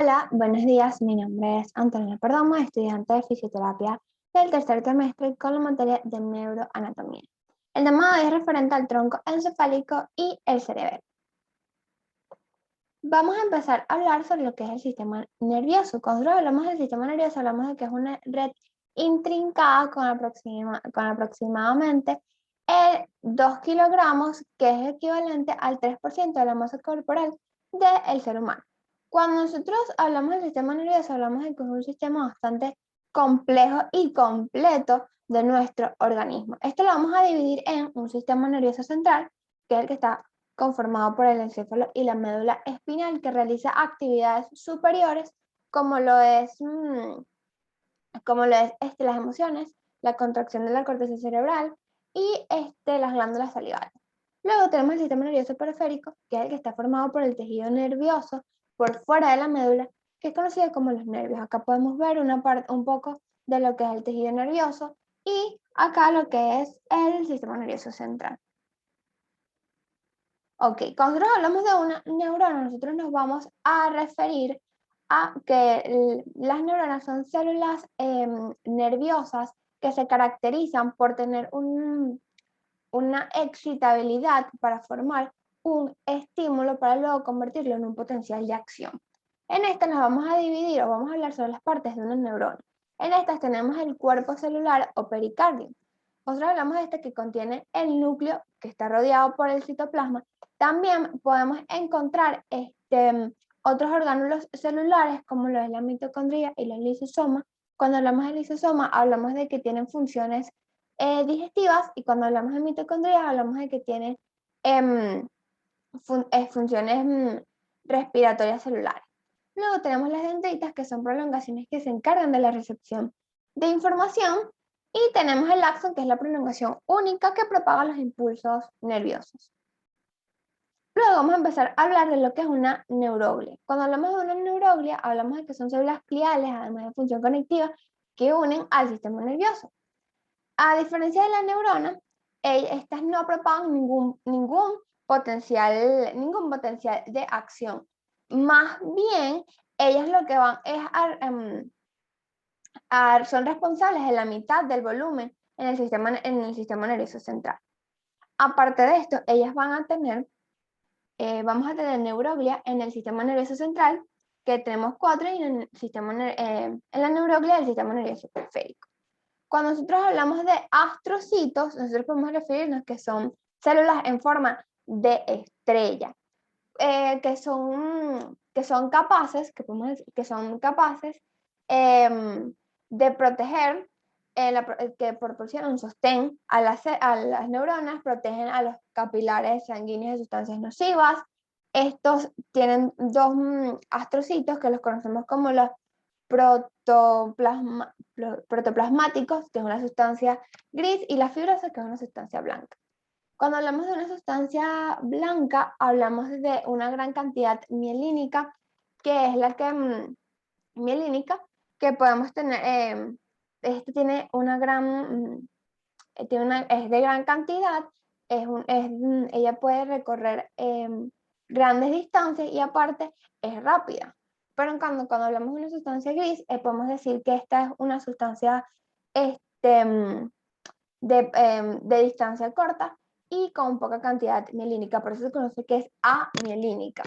Hola, buenos días. Mi nombre es Antonio Perdomo, estudiante de fisioterapia del tercer trimestre con la materia de neuroanatomía. El tema de hoy es referente al tronco encefálico y el cerebro. Vamos a empezar a hablar sobre lo que es el sistema nervioso. Cuando hablamos del sistema nervioso, hablamos de que es una red intrincada con aproximadamente 2 kilogramos, que es equivalente al 3% de la masa corporal del ser humano. Cuando nosotros hablamos del sistema nervioso, hablamos de que es un sistema bastante complejo y completo de nuestro organismo. Esto lo vamos a dividir en un sistema nervioso central, que es el que está conformado por el encéfalo y la médula espinal, que realiza actividades superiores como lo es, las emociones, la contracción de la corteza cerebral y las glándulas salivales. Luego tenemos el sistema nervioso periférico, que es el que está formado por el tejido nervioso por fuera de la médula, que es conocido como los nervios. Acá podemos ver un poco de lo que es el tejido nervioso y acá lo que es el sistema nervioso central. Ok, cuando nosotros hablamos de una neurona, nosotros nos vamos a referir a que las neuronas son células nerviosas que se caracterizan por tener una excitabilidad para formar un estímulo para luego convertirlo en un potencial de acción. En esta nos vamos a dividir o vamos a hablar sobre las partes de una neurona. En estas tenemos el cuerpo celular o pericardio. Nosotros hablamos de este que contiene el núcleo que está rodeado por el citoplasma. También podemos encontrar otros orgánulos celulares como lo es la mitocondria y los lisosomas. Cuando hablamos de lisosoma hablamos de que tienen funciones digestivas, y cuando hablamos de mitocondria hablamos de que tienen funciones respiratorias celulares. Luego tenemos las dendritas, que son prolongaciones que se encargan de la recepción de información, y tenemos el axón, que es la prolongación única que propaga los impulsos nerviosos. Luego vamos a empezar a hablar de lo que es una neuroglia. Cuando hablamos de una neuroglia, hablamos de que son células gliales, además de función conectiva, que unen al sistema nervioso. A diferencia de la neurona, estas no propagan ningún potencial de acción. Más bien, ellas lo que van es son responsables de la mitad del volumen en el sistema nervioso central. Aparte de esto, ellas van a tener, vamos a tener neuroglia en el sistema nervioso central, que tenemos 4, y en la neuroglia del sistema nervioso periférico. Cuando nosotros hablamos de astrocitos, nosotros podemos referirnos que son células en forma de estrella, que son capaces, de proteger, que proporcionan un sostén a las neuronas, protegen a los capilares sanguíneos de sustancias nocivas. Estos tienen dos astrocitos que los conocemos como los protoplasmáticos, que es una sustancia gris, y la fibrosa, que es una sustancia blanca. Cuando hablamos de una sustancia blanca, hablamos de una gran cantidad mielínica, que es la que mielínica que podemos tener. Este tiene una gran, es de gran cantidad, ella puede recorrer grandes distancias, y aparte es rápida. Pero cuando hablamos de una sustancia gris, podemos decir que esta es una sustancia de distancia corta y con poca cantidad mielínica, por eso se conoce que es amielínica.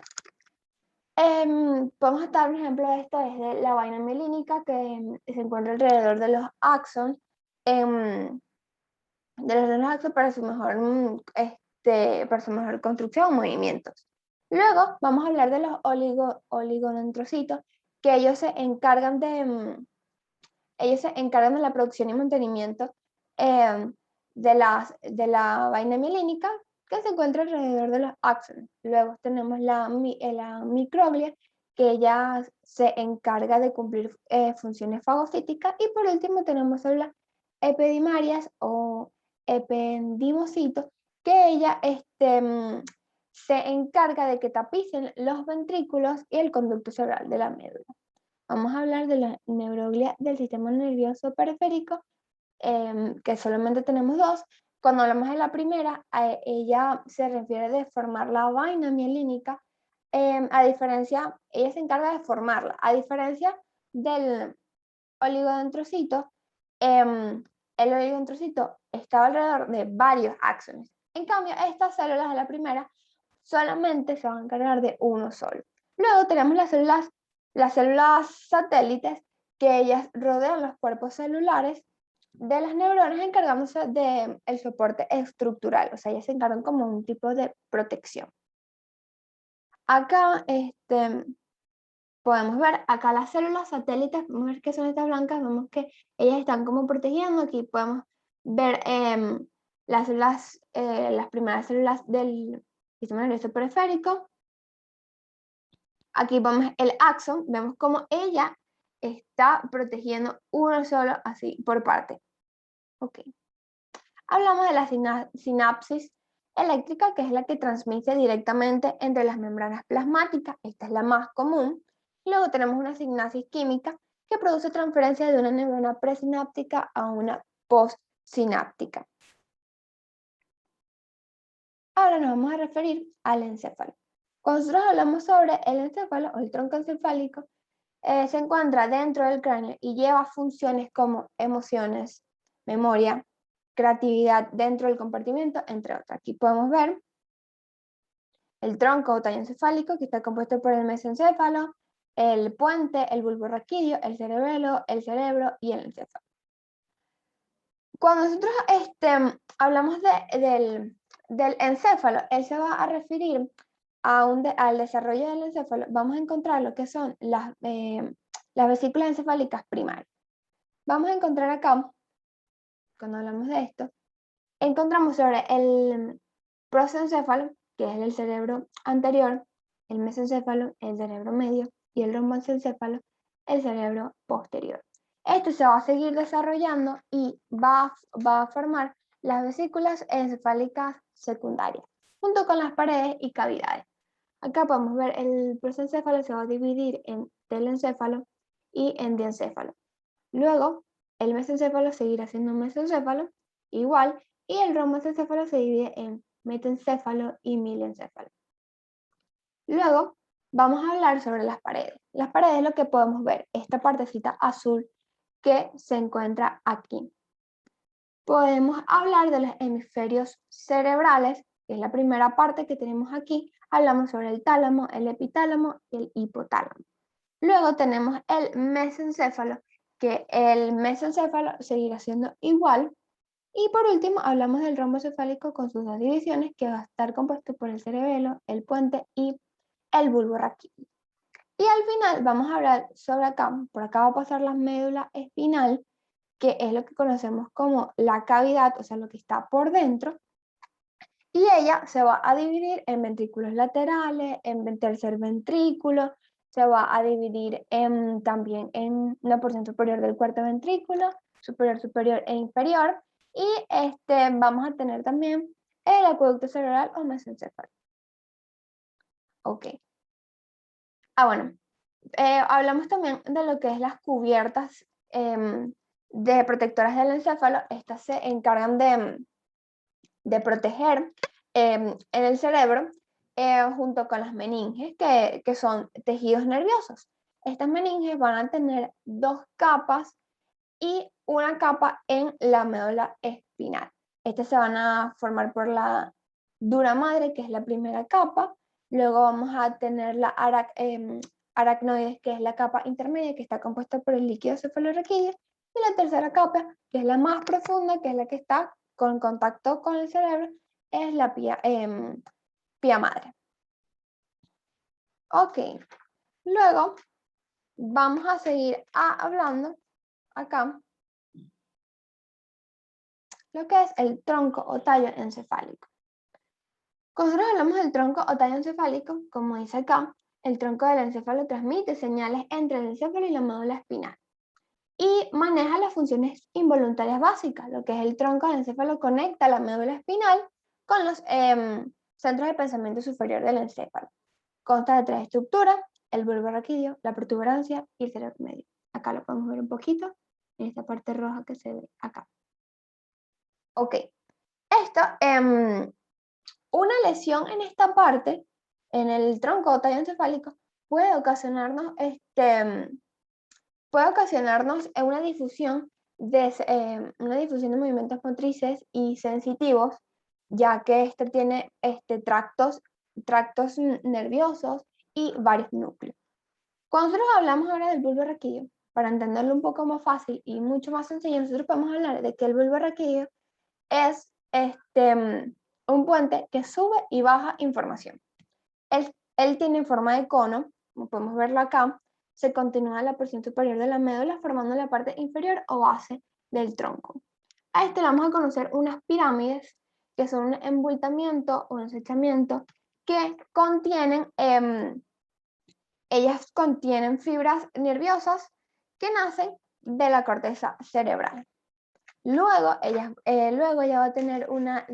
Podemos dar un ejemplo de esto, es de la vaina mielínica, que se encuentra alrededor de los axones, para su mejor construcción o movimientos. Luego vamos a hablar de los oligodendrocitos, que ellos se encargan de la producción y mantenimiento de la vaina mielínica, que se encuentra alrededor de los axones. Luego tenemos la microglia, que ella se encarga de cumplir funciones fagocíticas. Y por último tenemos células epidimarias o ependimocitos, que ella se encarga de que tapicen los ventrículos y el conducto cerebral de la médula. Vamos a hablar de la neuroglia del sistema nervioso periférico, que solamente tenemos 2. Cuando hablamos de la primera, ella se refiere de formar la vaina mielínica, a diferencia, ella se encarga de formarla, a diferencia del oligodendrocito, el oligodendrocito estaba alrededor de varios axones. En cambio, estas células de la primera solamente se van a encargar de uno solo. Luego tenemos las células satélites, que ellas rodean los cuerpos celulares de las neuronas, encargándose del soporte estructural, o sea, ellas se encargan como un tipo de protección. Acá podemos ver, acá las células satélites, podemos ver que son estas blancas, vemos que ellas están como protegiendo. Aquí podemos ver las primeras células del sistema nervioso periférico. Aquí vemos el axón, vemos como ella está protegiendo uno solo, así, por parte. Ok. Hablamos de la sinapsis eléctrica, que es la que transmite directamente entre las membranas plasmáticas. Esta es la más común. Luego tenemos una sinapsis química, que produce transferencia de una neurona presináptica a una postsináptica. Ahora nos vamos a referir al encéfalo. Cuando nosotros hablamos sobre el encéfalo o el tronco encefálico, se encuentra dentro del cráneo y lleva funciones como emociones, memoria, creatividad dentro del compartimiento, entre otras. Aquí podemos ver el tronco o tallo encefálico, que está compuesto por el mesencéfalo, el puente, el bulbo raquídeo, el cerebelo, el cerebro y el encéfalo. Cuando nosotros hablamos del encéfalo, él se va a referir al desarrollo del encéfalo. Vamos a encontrar lo que son las vesículas encefálicas primarias. Vamos a encontrar acá, cuando hablamos de esto, encontramos sobre el prosencéfalo, que es el cerebro anterior, el mesencéfalo, el cerebro medio, y el romboencéfalo, el cerebro posterior. Este se va a seguir desarrollando y va a formar las vesículas encefálicas secundarias, junto con las paredes y cavidades. Acá podemos ver el prosencéfalo se va a dividir en telencéfalo y en diencéfalo. Luego, el mesencéfalo seguirá siendo mesencéfalo, igual, y el romboencéfalo se divide en metencéfalo y milencéfalo. Luego, vamos a hablar sobre las paredes. Las paredes es lo que podemos ver, esta partecita azul que se encuentra aquí. Podemos hablar de los hemisferios cerebrales, que es la primera parte que tenemos aquí. Hablamos sobre el tálamo, el epitálamo y el hipotálamo. Luego tenemos el mesencéfalo, que el mesencéfalo seguirá siendo igual. Y por último, hablamos del rombo cefálico con sus dos divisiones, que va a estar compuesto por el cerebelo, el puente y el bulbo raquídeo. Y al final vamos a hablar sobre acá, por acá va a pasar la médula espinal, que es lo que conocemos como la cavidad, o sea, lo que está por dentro, y ella se va a dividir en ventrículos laterales, en tercer ventrículo, se va a dividir también en una porción superior del cuarto ventrículo, superior, superior e inferior, y vamos a tener también el acueducto cerebral o mesencéfalo. Ok. Bueno, hablamos también de lo que es las cubiertas de protectoras del encéfalo. Estas se encargan de proteger en el cerebro junto con las meninges, que son tejidos nerviosos. Estas meninges van a tener dos capas y una capa en la médula espinal. Estas se van a formar por la dura madre, que es la primera capa. Luego vamos a tener la aracnoides, que es la capa intermedia, que está compuesta por el líquido cefalorraquídeo. Y la tercera capa, que es la más profunda, que es la que está con contacto con el cerebro, es la pía madre. Ok, luego vamos a seguir hablando acá lo que es el tronco o tallo encefálico. Cuando nosotros hablamos del tronco o tallo encefálico, como dice acá, el tronco del encéfalo transmite señales entre el encéfalo y la médula espinal y maneja las funciones involuntarias básicas. Lo que es el tronco del encéfalo conecta la médula espinal con los centros de pensamiento superior del encéfalo. Consta de tres estructuras: el bulbo raquídeo, la protuberancia y el cerebro medio. Acá lo podemos ver un poquito en esta parte roja que se ve acá. Ok, esto, una lesión en esta parte en el tronco o tallo encefálico puede ocasionarnos, una difusión de movimientos motrices y sensitivos, ya que este tiene tractos nerviosos y varios núcleos. Cuando nosotros hablamos ahora del bulbo raquídeo, para entenderlo un poco más fácil y mucho más sencillo, nosotros podemos hablar de que el bulbo raquídeo es un puente que sube y baja información. Él tiene forma de cono, como podemos verlo acá, se continúa en la porción superior de la médula formando la parte inferior o base del tronco. A este le vamos a conocer unas pirámides, que son un embultamiento o un ensanchamiento que ellas contienen fibras nerviosas que nacen de la corteza cerebral. Luego ella va a tener una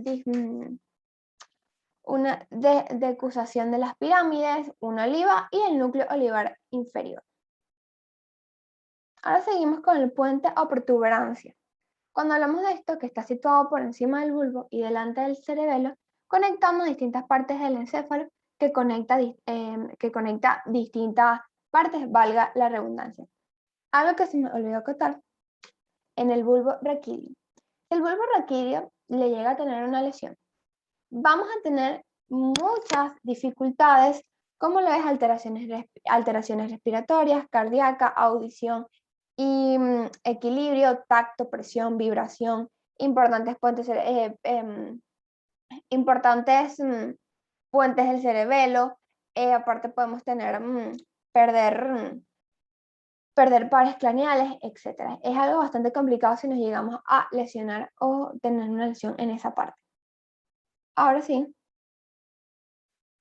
decusación de las pirámides, una oliva y el núcleo olivar inferior. Ahora seguimos con el puente o protuberancia. Cuando hablamos de esto, que está situado por encima del bulbo y delante del cerebelo, conectamos distintas partes del encéfalo que conecta distintas partes, valga la redundancia. Algo que se me olvidó acotar, en el bulbo raquídeo. Si el bulbo raquídeo le llega a tener una lesión, vamos a tener muchas dificultades, como lo es alteraciones respiratorias, cardíacas, audición y equilibrio, tacto, presión, vibración, importantes puentes del cerebelo. Aparte podemos tener perder pares craneales, etc. Es algo bastante complicado si nos llegamos a lesionar o tener una lesión en esa parte. Ahora sí,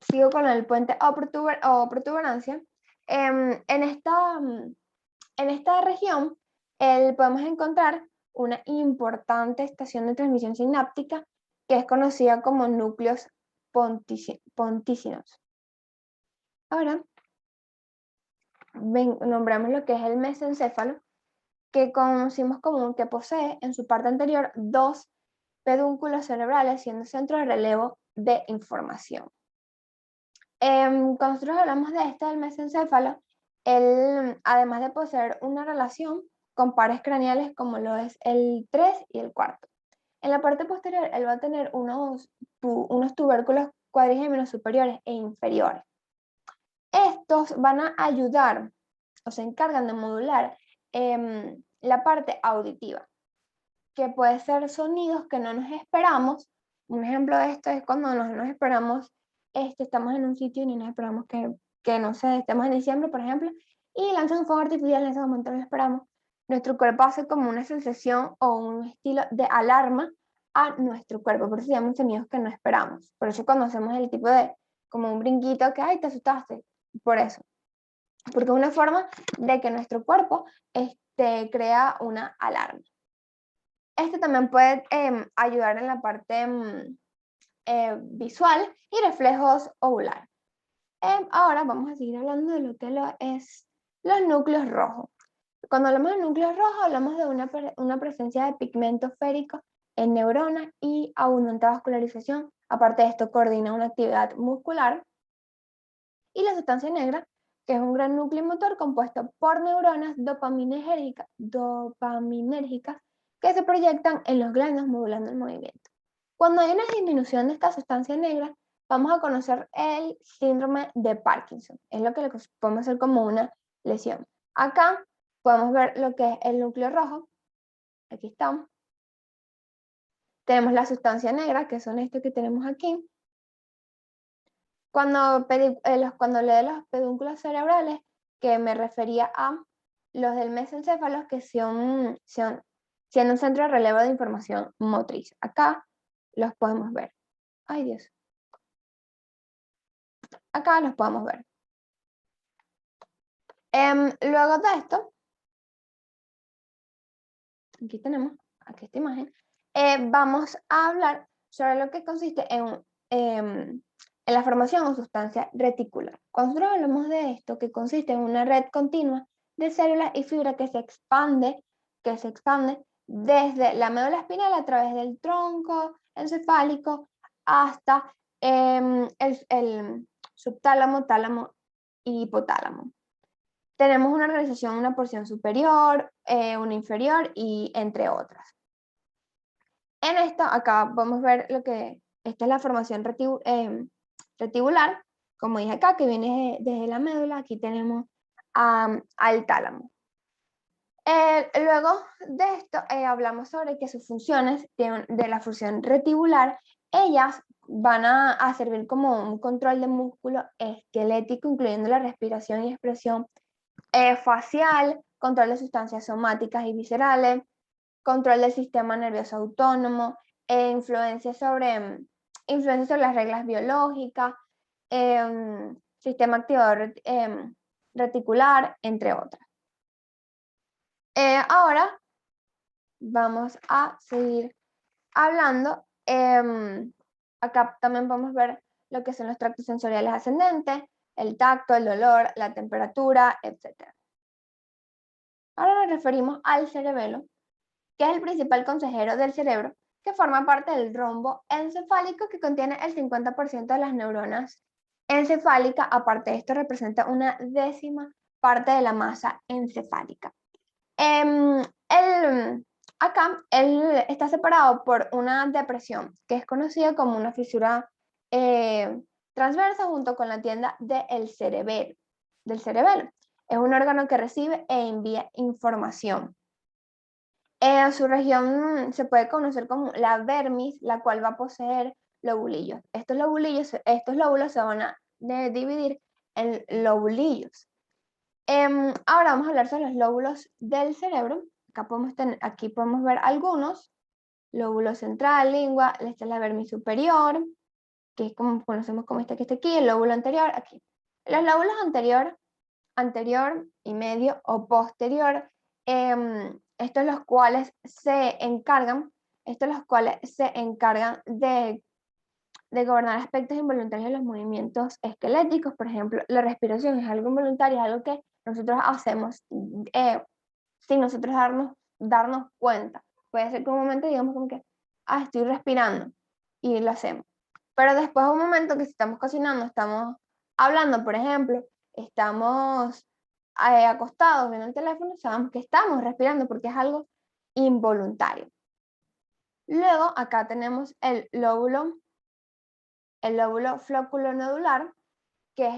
sigo con el puente o protuberancia. En esta región podemos encontrar una importante estación de transmisión sináptica que es conocida como núcleos pontícinos. Ahora, nombramos lo que es el mesencéfalo, que conocimos como que posee en su parte anterior dos pedúnculos cerebrales siendo centro de relevo de información. Cuando nosotros hablamos de del mesencéfalo, él, además de poseer una relación con pares craneales como lo es el 3 y el cuarto. En la parte posterior, él va a tener unos tubérculos cuadrigémenos superiores e inferiores. Estos van a ayudar o se encargan de modular la parte auditiva, que puede ser sonidos que no nos esperamos. Un ejemplo de esto es cuando no nos esperamos, estamos en un sitio y no nos esperamos que no sé, estemos en diciembre, por ejemplo, y lanzan un fuego artificial, en ese momento no lo esperamos. Nuestro cuerpo hace como una sensación o un estilo de alarma a nuestro cuerpo, por eso se llaman sonidos que no esperamos. Por eso cuando hacemos el tipo de, como un brinquito, que, ay, te asustaste, por eso. Porque es una forma de que nuestro cuerpo crea una alarma. Este también puede ayudar en la parte visual y reflejos ocular. Ahora vamos a seguir hablando de lo que es los núcleos rojos. Cuando hablamos de núcleos rojos, hablamos de una presencia de pigmento férico en neuronas y abundante vascularización. Aparte de esto, coordina una actividad muscular. Y la sustancia negra, que es un gran núcleo motor compuesto por neuronas dopaminérgicas que se proyectan en los glandos modulando el movimiento. Cuando hay una disminución de esta sustancia negra, vamos a conocer el síndrome de Parkinson. Es lo que podemos hacer como una lesión. Acá podemos ver lo que es el núcleo rojo. Aquí estamos. Tenemos la sustancia negra, que son estos que tenemos aquí. Cuando lee los pedúnculos cerebrales, que me refería a los del mesencéfalo, que son siendo un centro de relevo de información motriz. Acá los podemos ver. Ay, Dios. Acá los podemos ver. Luego de esto, aquí tenemos, aquí esta imagen, vamos a hablar sobre lo que consiste en la formación o sustancia reticular. Cuando nosotros hablamos de esto, que consiste en una red continua de células y fibra que se expande desde la médula espinal a través del tronco encefálico hasta subtálamo, tálamo y hipotálamo. Tenemos una organización, una porción superior, una inferior y entre otras. En esto, acá vamos a ver esta es la formación reticular, como dije acá, que viene desde la médula. Aquí tenemos al tálamo. Luego de esto hablamos sobre que sus funciones de la función reticular, ellas van a servir como un control de músculo esquelético, incluyendo la respiración y expresión facial, control de sustancias somáticas y viscerales, control del sistema nervioso autónomo, influencia sobre las reglas biológicas, sistema activador reticular, entre otras. Ahora vamos a seguir hablando. Acá también podemos ver lo que son los tractos sensoriales ascendentes, el tacto, el dolor, la temperatura, etc. Ahora nos referimos al cerebelo, que es el principal consejero del cerebro, que forma parte del rombo encefálico que contiene el 50% de las neuronas encefálicas. Aparte de esto, representa una 10ª parte de la masa encefálica. Acá él está separado por una depresión que es conocida como una fisura transversa junto con la tienda del cerebelo. Es un órgano que recibe e envía información. Su región se puede conocer como la vermis, la cual va a poseer lobulillos. Estos lóbulos se van a dividir en lobulillos. Ahora vamos a hablar sobre los lóbulos del cerebro. Aquí podemos ver algunos. Lóbulo central, lengua, esta es la vermis superior, que es como conocemos como este que está aquí, el lóbulo anterior, aquí. Los lóbulos anterior y medio o posterior, estos los cuales se encargan de gobernar aspectos involuntarios de los movimientos esqueléticos. Por ejemplo, la respiración es algo involuntario, es algo que nosotros hacemos sin nosotros darnos cuenta. Puede ser que un momento digamos como que, estoy respirando, y lo hacemos. Pero después de un momento que si estamos cocinando, estamos hablando, por ejemplo, estamos acostados viendo el teléfono, sabemos que estamos respirando porque es algo involuntario. Luego acá tenemos el lóbulo flóculo nodular, que es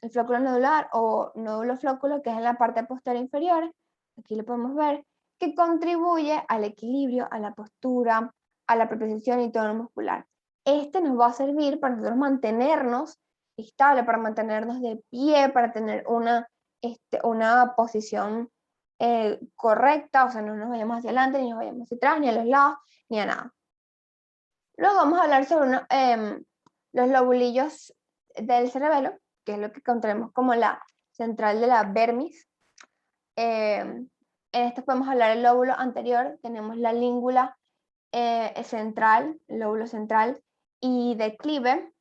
el flóculo nodular o nódulo flóculo, que es en la parte posterior inferior. Aquí lo podemos ver, que contribuye al equilibrio, a la postura, a la propiocepción y tono muscular. Este nos va a servir para nosotros mantenernos estable, para mantenernos de pie, para tener una posición correcta, o sea, no nos vayamos hacia adelante, ni nos vayamos hacia atrás, ni a los lados, ni a nada. Luego vamos a hablar sobre los lobulillos del cerebelo, que es lo que encontramos como la central de la vermis. En esto podemos hablar del lóbulo anterior, tenemos la língula central, el lóbulo central y declive.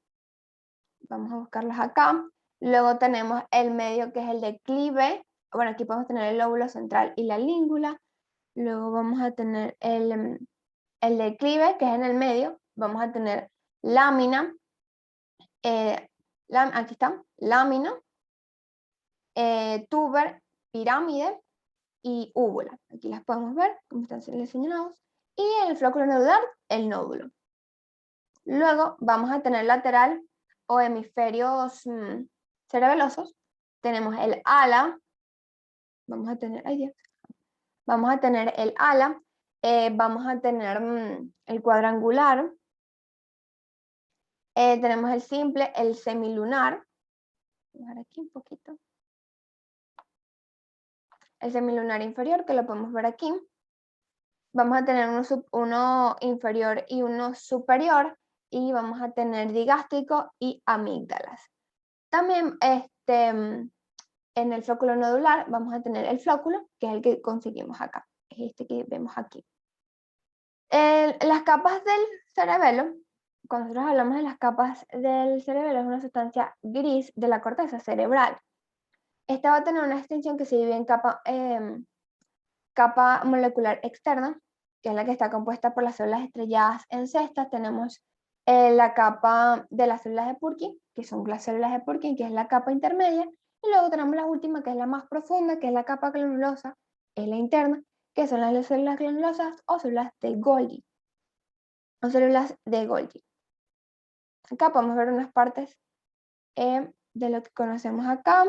Vamos a buscarlos acá. Luego tenemos el medio, que es el declive. Bueno, aquí podemos tener el lóbulo central y la língula. Luego vamos a tener el declive, que es en el medio. Vamos a tener lámina. Aquí está, lámina, tuber, pirámide y úvula. Aquí las podemos ver, como están seleccionados. Y en el flóculo nodular, el nódulo. Luego vamos a tener lateral o hemisferios cerebelosos. Tenemos el ala. Vamos a tener, vamos a tener el ala. Vamos a tener el cuadrangular. Tenemos el simple, el semilunar. Voy a dejar aquí un poquito. El semilunar inferior, que lo podemos ver aquí. Vamos a tener uno inferior y uno superior, y vamos a tener digástrico y amígdalas. También en el flóculo nodular vamos a tener el flóculo, que es el que conseguimos acá, es este que vemos aquí. Las capas del cerebelo, cuando nosotros hablamos de las capas del cerebelo, es una sustancia gris de la corteza cerebral. Esta va a tener una extensión que se divide en capa molecular externa, que es la que está compuesta por las células estrelladas en cestas. Tenemos la capa de las células de Purkinje, que son las células de Purkinje, que es la capa intermedia, y luego tenemos la última, que es la más profunda, que es la capa granulosa, es la interna, que son las células granulosas o células de Golgi, o células de Golgi. Acá podemos ver unas partes de lo que conocemos acá.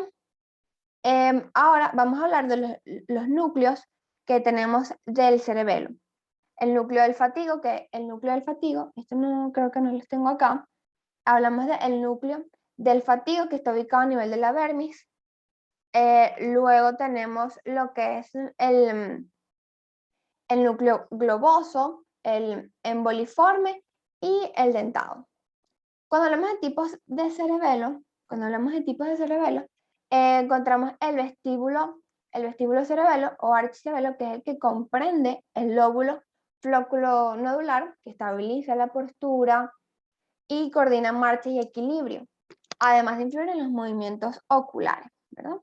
Ahora vamos a hablar de los núcleos que tenemos del cerebelo. El núcleo del fatigo, esto no creo que no los tengo acá. Hablamos del núcleo del fatigo, que está ubicado a nivel de la vermis. Luego tenemos lo que es el núcleo globoso, el emboliforme y el dentado. Cuando hablamos de tipos de cerebelo, encontramos el vestíbulo cerebelo o archicerebelo, que es el que comprende el lóbulo flóculo nodular, que estabiliza la postura y coordina marcha y equilibrio, además de influir en los movimientos oculares, ¿verdad?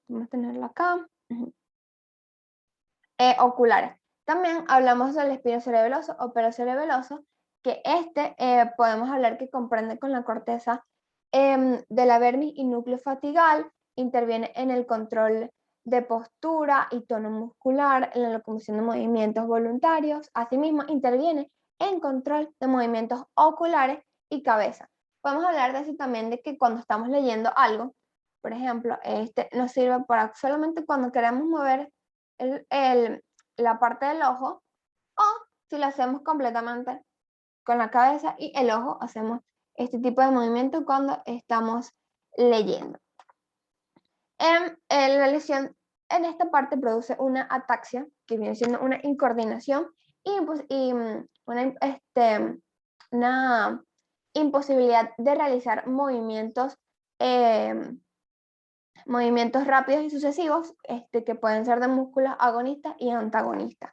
Vamos a tenerlo acá. Oculares. También hablamos del espinocerebeloso o perocerebeloso, que podemos hablar que comprende con la corteza de la vermis y núcleo fatigal, interviene en el control de postura y tono muscular, en la locomoción de movimientos voluntarios, asimismo interviene en control de movimientos oculares y cabeza. Podemos hablar de eso también, de que cuando estamos leyendo algo, por ejemplo, nos sirve para solamente cuando queremos mover la parte del ojo, o si lo hacemos completamente con la cabeza y el ojo, hacemos este tipo de movimiento cuando estamos leyendo. La lesión en esta parte produce una ataxia, que viene siendo una incoordinación y una imposibilidad de realizar movimientos rápidos y sucesivos, que pueden ser de músculos agonistas y antagonistas.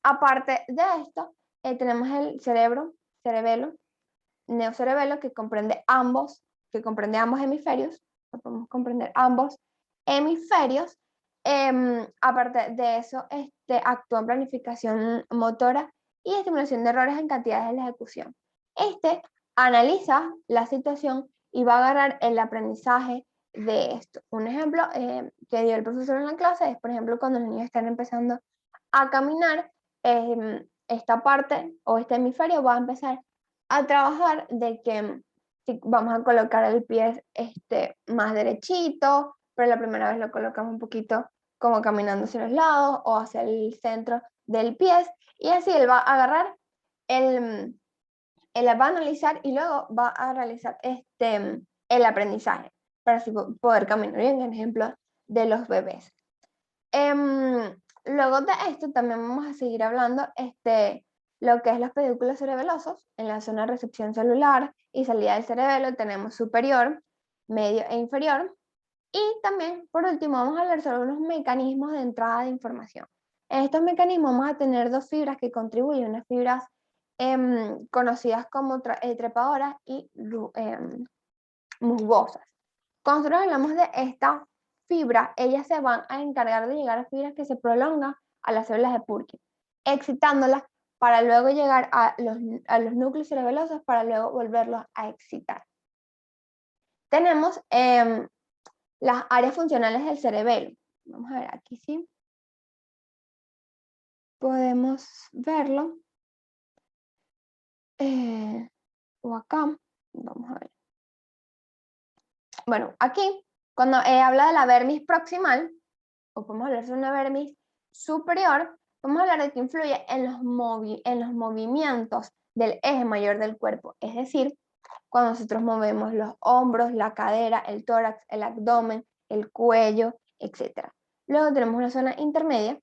Aparte de esto, tenemos el cerebelo, neocerebelo, que comprende ambos hemisferios. Podemos comprender ambos hemisferios. Aparte de eso, actúa en planificación motora y estimulación de errores en cantidades de la ejecución. Analiza la situación y va a agarrar el aprendizaje de esto. Un ejemplo que dio el profesor en la clase es, por ejemplo, cuando los niños están empezando a caminar, esta parte o este hemisferio va a empezar a trabajar de que si vamos a colocar el pie más derechito, pero la primera vez lo colocamos un poquito como caminando hacia los lados o hacia el centro del pie, y así él va a agarrar, él va a analizar y luego va a realizar el aprendizaje para así poder caminar bien, en ejemplo de los bebés. Luego de esto también vamos a seguir hablando lo que es los pedúnculos cerebelosos. En la zona de recepción celular y salida del cerebelo tenemos superior, medio e inferior. Y también, por último, vamos a hablar sobre unos mecanismos de entrada de información. En estos mecanismos vamos a tener dos fibras que contribuyen, unas fibras conocidas como trepadoras y musgosas. Cuando nosotros hablamos de esta fibra, ellas se van a encargar de llegar a fibras que se prolongan a las células de Purkinje, excitándolas para luego llegar a los núcleos cerebelosos para luego volverlos a excitar. Tenemos las áreas funcionales del cerebelo. Vamos a ver, aquí sí podemos verlo. O acá, vamos a ver. Bueno, aquí, cuando habla de la vermis proximal, o podemos hablar de una vermis superior, vamos a hablar de que influye en los movimientos del eje mayor del cuerpo, es decir, cuando nosotros movemos los hombros, la cadera, el tórax, el abdomen, el cuello, etc. Luego tenemos una zona intermedia,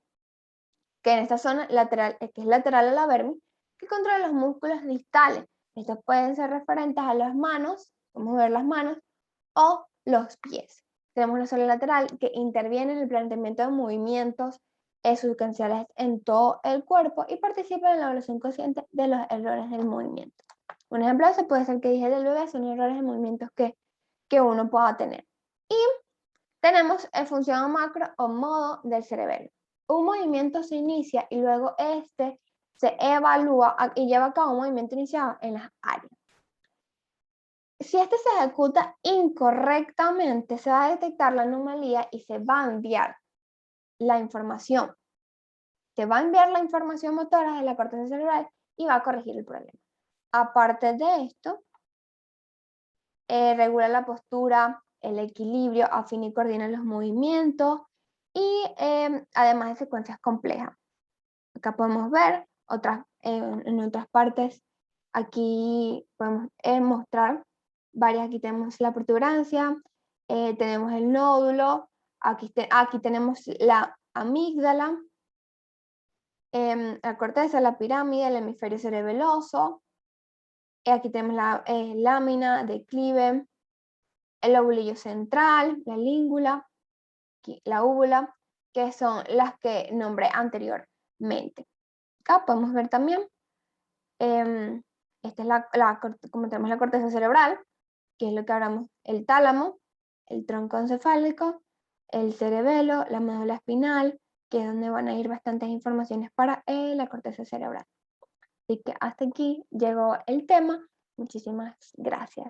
que en esta zona lateral, que es lateral a la vermis, que controla los músculos distales. Estos pueden ser referentes a las manos, vamos a ver las manos, o los pies. Tenemos una zona lateral que interviene en el planteamiento de movimientos sustanciales en todo el cuerpo y participa en la evaluación consciente de los errores del movimiento. Un ejemplo de eso puede ser que dije del bebé, son errores de movimientos que uno pueda tener. Y tenemos función macro o modo del cerebelo. Un movimiento se inicia y luego se evalúa y lleva a cabo un movimiento iniciado en las áreas. Si este se ejecuta incorrectamente, se va a detectar la anomalía y se va a enviar la información. Se va a enviar la información motora de la corteza cerebral y va a corregir el problema. Aparte de esto, regula la postura, el equilibrio, afina y coordina los movimientos y además de secuencias complejas. Acá podemos ver en otras partes, aquí podemos mostrar varias, aquí tenemos la protuberancia, tenemos el nódulo, aquí tenemos la amígdala, la corteza, la pirámide, el hemisferio cerebeloso, aquí tenemos la lámina, declive, el lobulillo central, la língula, aquí, la úvula, que son las que nombré anteriormente. Acá podemos ver también, esta es como tenemos la corteza cerebral, que es lo que hablamos, el tálamo, el tronco encefálico, el cerebelo, la médula espinal, que es donde van a ir bastantes informaciones para la corteza cerebral. Así que hasta aquí llegó el tema. Muchísimas gracias.